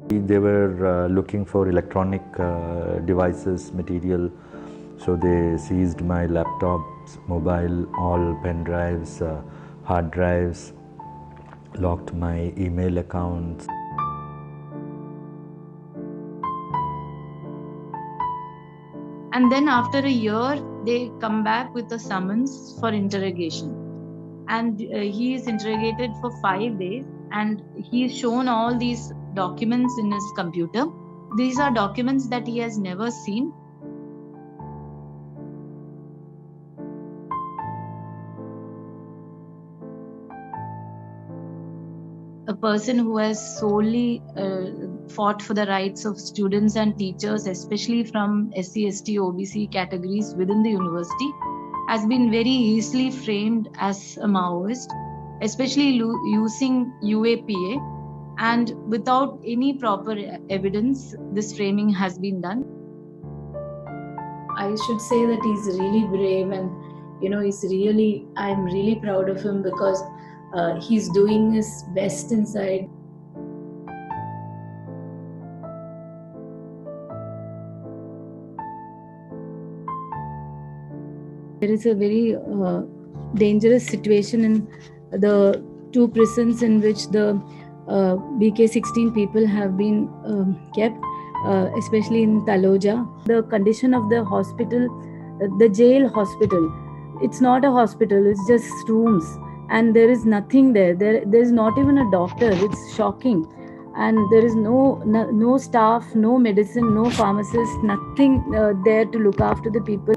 They were looking for electronic devices, material, so they seized my laptops, mobile, all pen drives, hard drives, locked my email accounts. And then after a year, they come back with a summons for interrogation. And he is interrogated for 5 days, and he is shown all these documents in his computer. These are documents that he has never seen. A person who has solely fought for the rights of students and teachers, especially from SC, ST, OBC categories within the university, has been very easily framed as a Maoist, especially using UAPA. And without any proper evidence, this framing has been done. I should say that he's really brave, and I'm really proud of him because he's doing his best inside. There is a very dangerous situation in the two prisons in which the BK16 people have been kept, especially in Taloja. The condition of the hospital, the jail hospital, it's not a hospital, it's just rooms, and there is nothing there. There's not even a doctor. It's shocking. And there is no staff, no medicine, no pharmacist, nothing there to look after the people.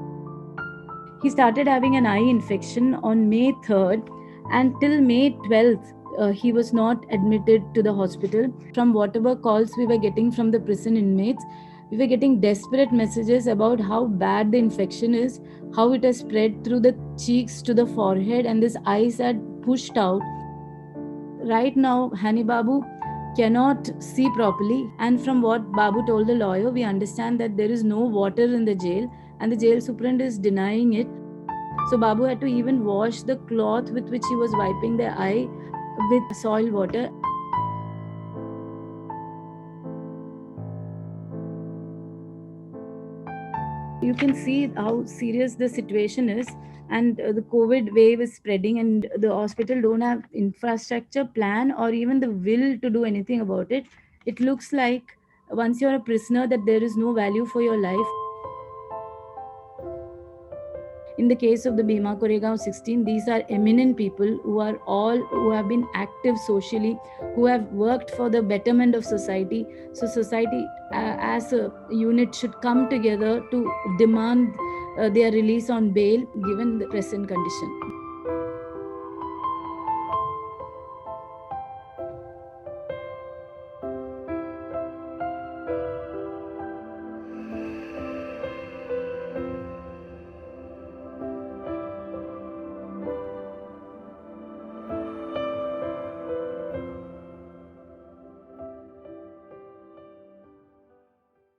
He started having an eye infection on May 3rd, and till May 12th, he was not admitted to the hospital. From whatever calls we were getting from the prison inmates, we were getting desperate messages about how bad the infection is, how it has spread through the cheeks to the forehead, and his eyes had pushed out. Right now, Hani Babu cannot see properly, and from what Babu told the lawyer, we understand that there is no water in the jail, and the jail superintendent is denying it. So Babu had to even wash the cloth with which he was wiping the eye with soil water. You can see how serious the situation is, and the COVID wave is spreading, and the hospital don't have infrastructure plan or even the will to do anything about it. It looks like once you're a prisoner that there is no value for your life. In the case of the Bhima Koregaon 16, these are eminent people who have been active socially, who have worked for the betterment of society. So society as a unit should come together to demand their release on bail given the present condition.